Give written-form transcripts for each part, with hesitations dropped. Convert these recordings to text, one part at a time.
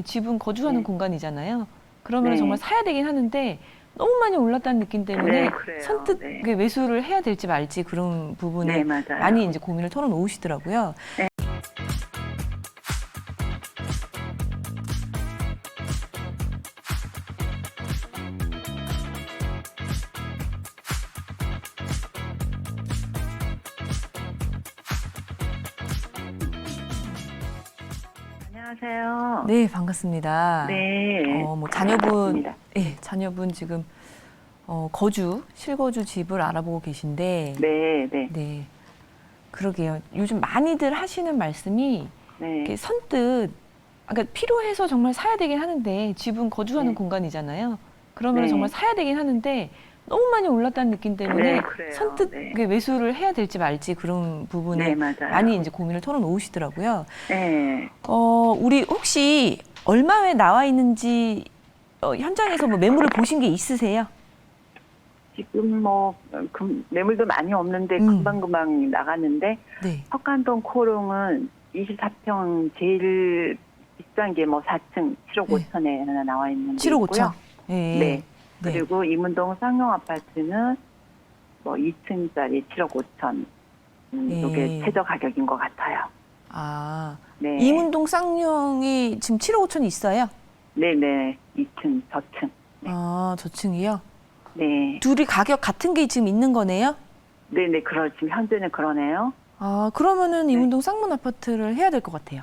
집은 거주하는 네. 공간이잖아요. 그러면 네. 정말 사야 되긴 하는데 너무 많이 올랐다는 느낌 때문에 네, 그래요. 선뜻 네. 매수를 해야 될지 말지 그런 부분을 네, 맞아요. 많이 이제 고민을 털어놓으시더라고요. 네. 안녕하세요. 네, 반갑습니다. 네. 자녀분, 반갑습니다. 자녀분 지금 실거주 집을 알아보고 계신데, 네, 네. 네, 그러게요. 요즘 많이들 하시는 말씀이 네. 이렇게 선뜻, 그러니까 필요해서 정말 사야 되긴 하는데 집은 거주하는 네. 공간이잖아요. 그러면 네. 정말 사야 되긴 하는데 너무 많이 올랐다는 느낌 때문에 네, 그래요. 선뜻 네. 매수를 해야 될지 말지 그런 부분을 네, 맞아요. 많이 이제 고민을 털어놓으시더라고요. 네. 우리 혹시 얼마 에 나와 있는지 현장에서 뭐 매물을 보신 게 있으세요? 지금 매물도 많이 없는데 금방금방 나갔는데, 네. 석간동 코롱은 24평 제일 비싼 게 4층 7억 네. 5천에 하나 나와 있는 게 7억 있고요. 5천. 네. 네. 그리고 이문동 쌍용 아파트는 2층짜리 7억 5천. 이게 최저 가격인 것 같아요. 아, 네. 이문동 쌍용이 지금 7억 5천이 있어요? 네네. 2층, 저층. 아, 저층이요? 네. 둘이 가격 같은 게 지금 있는 거네요? 네네. 지금 현재는 그러네요. 아, 그러면은 네. 이문동 쌍문 아파트를 해야 될 것 같아요.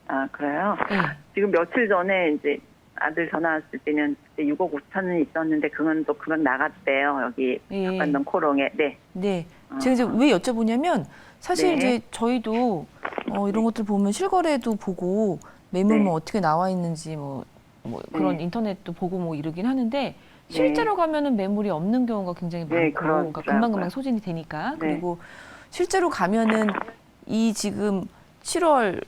아, 그래요? 네. 지금 며칠 전에 이제 아들 전화 왔을 때는 그때 6억 5천은 있었는데 그건 또 금방 나갔대요. 여기 예. 석간동 코롱에. 네. 네. 제가 이제 왜 여쭤보냐면 사실 네. 이제 저희도 이런 것들 보면 실거래도 보고 매물 네. 뭐 어떻게 나와 있는지 그런 네. 인터넷도 보고 뭐 이러긴 하는데 실제로 가면은 매물이 없는 경우가 굉장히 많고 네, 그러니까 금방금방 소진이 되니까 네. 그리고 실제로 가면은 이 지금 7월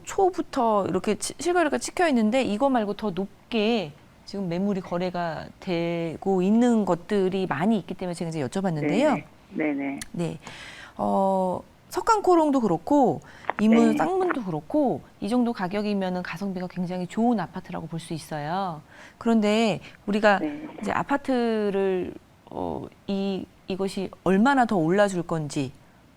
초부터 이렇게 실거래가 찍혀 있는데 이거 말고 더 높게 지금 매물이 거래가 되고 있는 것들이 많이 있기 때문에 제가 이제 여쭤봤는데요. 네네. 네. 석간코롱도 그렇고 이문 네. 쌍문도 그렇고 이 정도 가격이면은 가성비가 굉장히 좋은 아파트라고 볼 수 있어요. 그런데 우리가 네. 이제 아파트를 이것이 얼마나 더 올라줄 건지를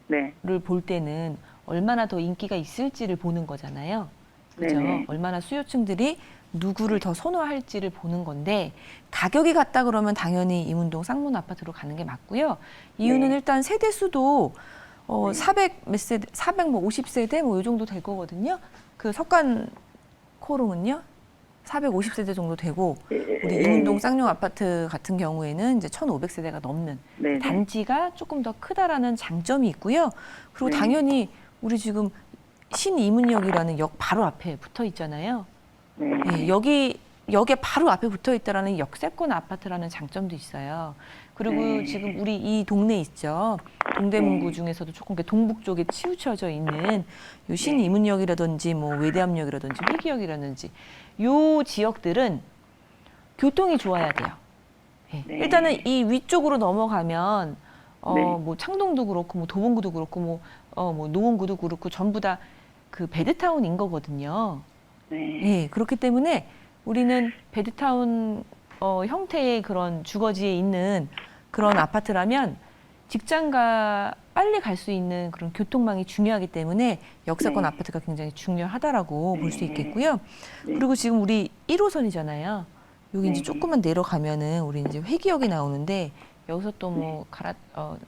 네. 볼 때는 얼마나 더 인기가 있을지를 보는 거잖아요. 그죠? 네네. 얼마나 수요층들이 누구를 더 선호할지를 보는 건데 가격이 같다 그러면 당연히 이문동 쌍문 아파트로 가는 게 맞고요. 이유는 네. 일단 세대 수도 네. 450세대 이 정도 될 거거든요. 그 석간 코롱은요. 450세대 정도 되고 우리 이문동 쌍용 아파트 같은 경우에는 이제 1,500세대가 넘는 네네. 단지가 조금 더 크다라는 장점이 있고요. 그리고 네. 당연히 우리 지금 신이문역이라는 역 바로 앞에 붙어 있잖아요. 네. 네, 역에 바로 앞에 붙어 있다라는 역세권 아파트라는 장점도 있어요. 그리고 네. 지금 우리 이 동네 있죠. 동대문구 네. 중에서도 조금 동북 쪽에 치우쳐져 있는 요 신이문역이라든지 외대암역이라든지 회기역이라든지 요 지역들은 교통이 좋아야 돼요. 네. 네. 일단은 이 위쪽으로 넘어가면 네. 창동도 그렇고 도봉구도 그렇고 노원구도 그렇고 전부 다 그 베드타운인 거거든요. 네. 예, 그렇기 때문에 우리는 베드타운 형태의 그런 주거지에 있는 그런 아파트라면 직장가 빨리 갈 수 있는 그런 교통망이 중요하기 때문에 역세권 네. 아파트가 굉장히 중요하다라고 볼 수 네. 있겠고요. 네. 그리고 지금 우리 1호선이잖아요. 여기 이제 네. 조금만 내려가면은 우리 이제 회기역이 나오는데 여기서 또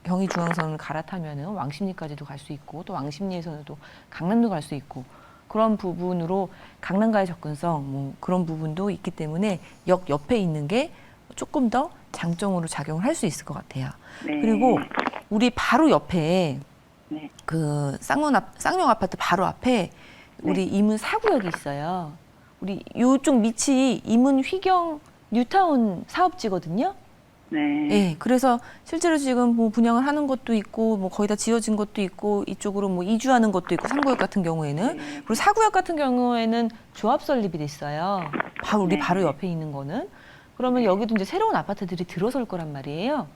경의중앙선을 갈아타면은 왕십리까지도 갈 수 있고 또 왕십리에서는 또 강남도 갈 수 있고 그런 부분으로 강남과의 접근성 그런 부분도 있기 때문에 역 옆에 있는 게 조금 더 장점으로 작용을 할 수 있을 것 같아요. 네. 그리고 우리 바로 옆에 네. 그 쌍용 아파트 바로 앞에 우리 이문 4구역이 있어요. 우리 요쪽 밑이 이문 휘경 뉴타운 사업지거든요. 네. 네, 그래서 실제로 지금 분양을 하는 것도 있고 거의 다 지어진 것도 있고 이쪽으로 이주하는 것도 있고 3구역 같은 경우에는 그리고 4구역 같은 경우에는 조합 설립이 됐어요. 우리 바로 옆에 있는 거는 그러면 여기도 이제 새로운 아파트들이 들어설 거란 말이에요.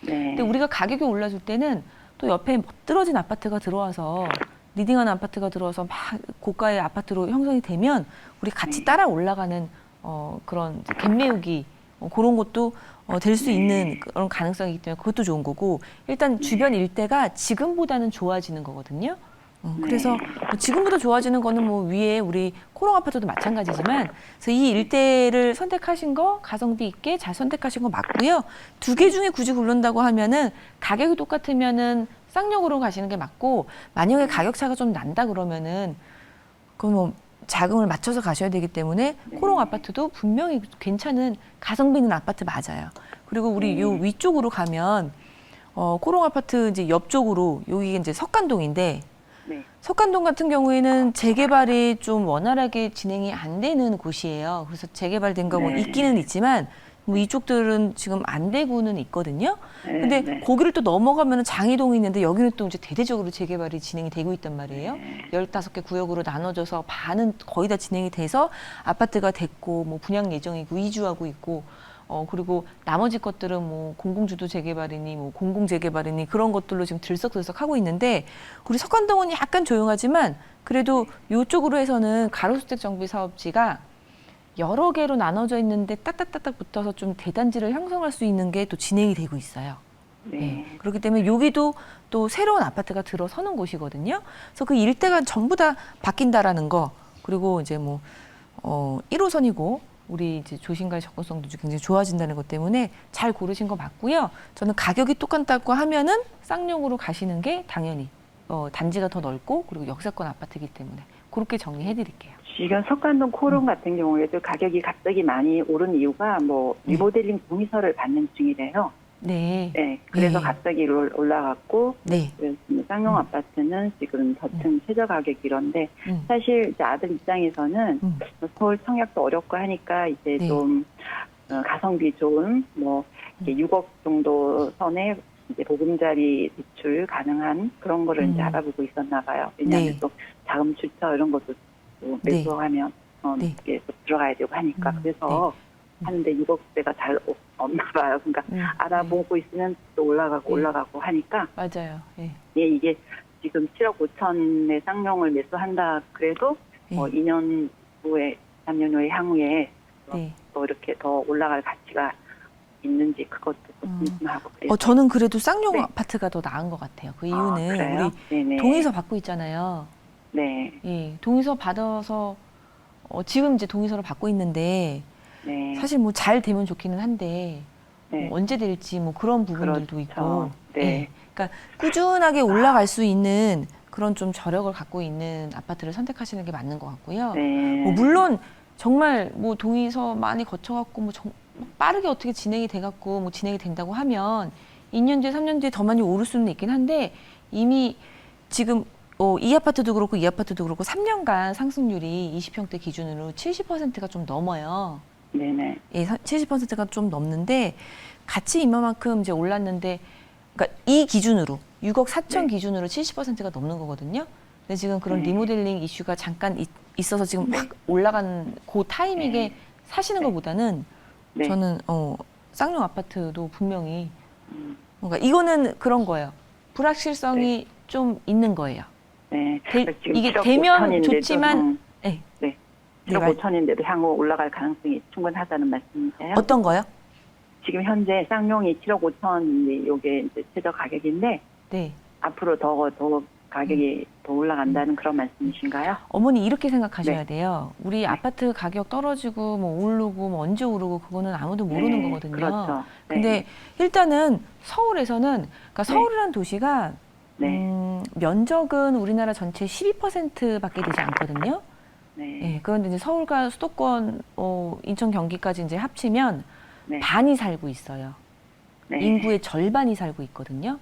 네. 근데 우리가 가격이 올라줄 때는 또 옆에 멋들어진 아파트가 들어와서 리딩하는 아파트가 들어서 막 고가의 아파트로 형성이 되면 우리 같이 따라 올라가는 그런 이제 갭 메우기 그런 것도 될 수 있는 그런 가능성이기 때문에 그것도 좋은 거고 일단 주변 일대가 지금보다는 좋아지는 거거든요. 그래서 뭐 지금보다 좋아지는 거는 뭐 위에 우리 코롱 아파트도 마찬가지지만 그래서 이 일대를 선택하신 거 가성비 있게 잘 선택하신 거 맞고요. 두 개 중에 굳이 고른다고 하면은 가격이 똑같으면은 쌍용으로 가시는 게 맞고 만약에 가격 차가 좀 난다 그러면은 그건 뭐 자금을 맞춰서 가셔야 되기 때문에 코롱 아파트도 분명히 괜찮은 가성비 있는 아파트 맞아요. 그리고 우리 요 위쪽으로 가면 코롱 아파트 이제 옆쪽으로 여기 이제 석간동인데 네. 석간동 같은 경우에는 재개발이 좀 원활하게 진행이 안 되는 곳이에요. 그래서 재개발된 거 뭐 네. 있기는 있지만 뭐 이쪽들은 지금 안 되고는 있거든요. 네, 근데 네. 거기를 또 넘어가면 장이동이 있는데 여기는 또 이제 대대적으로 재개발이 진행이 되고 있단 말이에요. 네. 15개 구역으로 나눠져서 반은 거의 다 진행이 돼서 아파트가 됐고 뭐 분양 예정이고 이주하고 있고 그리고 나머지 것들은 뭐 공공주도 재개발이니 뭐 공공재개발이니 그런 것들로 지금 들썩들썩 하고 있는데 우리 석간동은 약간 조용하지만 그래도 이쪽으로 해서는 가로수택 정비 사업지가 여러 개로 나눠져 있는데 딱딱딱딱 붙어서 좀 대단지를 형성할 수 있는 게 또 진행이 되고 있어요. 네. 그렇기 때문에 여기도 또 새로운 아파트가 들어서는 곳이거든요. 그래서 그 일대가 전부 다 바뀐다라는 거 그리고 이제 뭐 1호선이고 우리 이제 조심과의 접근성도 굉장히 좋아진다는 것 때문에 잘 고르신 거 맞고요. 저는 가격이 똑같다고 하면은 쌍용으로 가시는 게 당연히 단지가 더 넓고 그리고 역세권 아파트이기 때문에 그렇게 정리해 드릴게요. 지금 석간동 코롱 같은 경우에도 가격이 갑자기 많이 오른 이유가 뭐 리모델링 동의서를 받는 중이래요. 네. 네, 그래서 네. 갑자기 올라갔고, 네. 그래서 쌍용 아파트는 지금 저층 최저 가격이 이런데 사실 이제 아들 입장에서는 서울 청약도 어렵고 하니까 이제 네. 좀 가성비 좋은 뭐 이렇게 6억 정도 선에 이제 보금자리 대출 가능한 그런 거를 이제 알아보고 있었나 봐요. 왜냐하면 네. 또 자금 출처 이런 것도 또 네. 매수하면 네. 이게 또 들어가야 되고 하니까 그래서 하는데 6억대가 잘 없나 봐요. 그러니까 알아보고 있으면 또 올라가고 하니까 맞아요. 예. 예, 이게 지금 7억 5천에 쌍용을 매수한다 그래도 예. 2년 후에 3년 후에 향후에 네. 또 이렇게 더 올라갈 가치가 있는지 그것도 궁금하고 그래서 저는 그래도 쌍용 네. 아파트가 더 나은 것 같아요. 그 아, 이유는 그래요? 우리 네네. 동의서 받고 있잖아요. 네, 예, 동의서 받아서 지금 이제 동의서를 받고 있는데 네, 사실 뭐 잘 되면 좋기는 한데 네. 뭐 언제 될지 뭐 그런 부분들도 그렇죠. 있고, 네. 예, 그러니까 꾸준하게 올라갈 수 있는 그런 좀 저력을 갖고 있는 아파트를 선택하시는 게 맞는 것 같고요. 네. 뭐 물론 정말 뭐 동의서 많이 거쳐갖고 뭐 빠르게 어떻게 진행이 돼갖고 뭐 진행이 된다고 하면 2년 뒤에 3년 뒤에 더 많이 오를 수는 있긴 한데 이미 지금 이 아파트도 그렇고 이 아파트도 그렇고 3년간 상승률이 20평대 기준으로 70%가 좀 넘어요. 네네. 예, 70%가 좀 넘는데 같이 이만큼 이제 올랐는데, 그러니까 이 기준으로 6억 4천 네. 기준으로 70%가 넘는 거거든요. 근데 지금 그런 네. 리모델링 이슈가 잠깐 있어서 지금 막 올라간 그 타이밍에 사시는 것보다는 네. 저는 쌍용 아파트도 분명히 뭔가 이거는 그런 거예요. 불확실성이 좀 있는 거예요. 네. 지금 이게 7억 되면 5천인데도, 좋지만, 네. 네. 네, 7억 5천인데도 향후 올라갈 가능성이 충분하다는 말씀이세요? 어떤 거요? 지금 현재 쌍용이 7억 5천이 요게 이제 최저 가격인데 네. 앞으로 더 가격이 더 올라간다는 그런 말씀이신가요? 어머니 이렇게 생각하셔야 네. 돼요. 우리 아파트 가격 떨어지고 뭐 오르고 뭐 언제 오르고 그거는 아무도 모르는 네, 거거든요. 그렇죠. 네. 근데 일단은 서울에서는 그러니까 서울이라는 도시가 네. 면적은 우리나라 전체 12%밖에 되지 않거든요. 네. 예, 그런데 이제 서울과 수도권, 인천, 경기까지 이제 합치면 네. 반이 살고 있어요. 네. 인구의 절반이 살고 있거든요.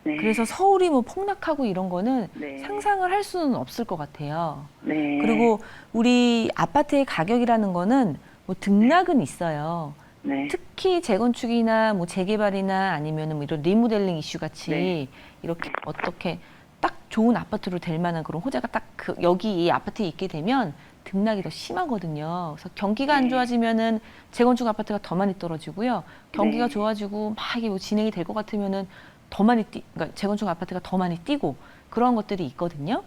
네. 그래서 서울이 뭐 폭락하고 이런 거는 네. 상상을 할 수는 없을 것 같아요. 네. 그리고 우리 아파트의 가격이라는 거는 뭐 등락은 있어요. 네. 특히 재건축이나 뭐 재개발이나 아니면 뭐 이런 리모델링 이슈 같이 네. 이렇게 어떻게 딱 좋은 아파트로 될 만한 그런 호재가 딱 여기 이 아파트에 있게 되면 등락이 더 심하거든요. 그래서 경기가 안 네. 좋아지면은 재건축 아파트가 더 많이 떨어지고요. 경기가 네. 좋아지고 막 이게 뭐 진행이 될 것 같으면은 더 많이 그러니까 재건축 아파트가 더 많이 뛰고 그런 것들이 있거든요.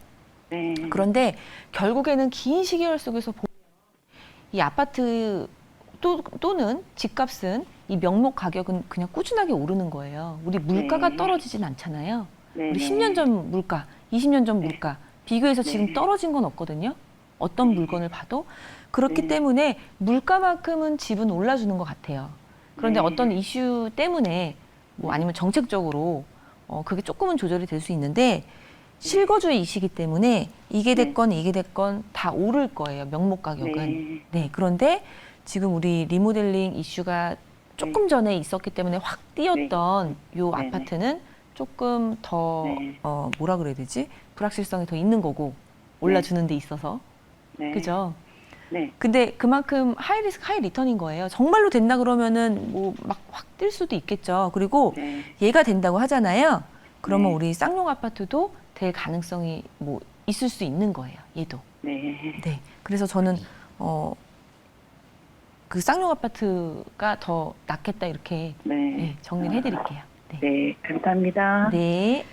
네. 그런데 결국에는 긴 시계열 속에서 이 아파트 또는 집값은 이 명목 가격은 그냥 꾸준하게 오르는 거예요. 우리 물가가 네. 떨어지진 않잖아요. 네. 우리 10년 전 물가, 20년 전 네. 물가 비교해서 네. 지금 떨어진 건 없거든요. 어떤 네. 물건을 봐도. 그렇기 네. 때문에 물가만큼은 집은 올라주는 것 같아요. 그런데 네. 어떤 이슈 때문에 뭐 아니면 정책적으로 그게 조금은 조절이 될 수 있는데 실거주이시기 때문에 이게 네. 됐건 이게 됐건 다 오를 거예요. 명목 가격은. 네. 네. 그런데 지금 우리 리모델링 이슈가 조금 전에 있었기 때문에 확 뛰었던 요 네. 아파트는 조금 더 네. 뭐라 그래야 되지? 불확실성이 더 있는 거고 올라주는 데 있어서. 네. 그죠? 네. 근데 그만큼 하이 리스크 하이 리턴인 거예요. 정말로 된다 그러면은 뭐 막 확 뛸 수도 있겠죠. 그리고 네. 얘가 된다고 하잖아요. 그러면 네. 우리 쌍용 아파트도 될 가능성이 뭐 있을 수 있는 거예요. 얘도. 네. 네. 그래서 저는 그 쌍용 아파트가 더 낫겠다 이렇게 네. 정리를 해드릴게요. 네. 네. 감사합니다. 네.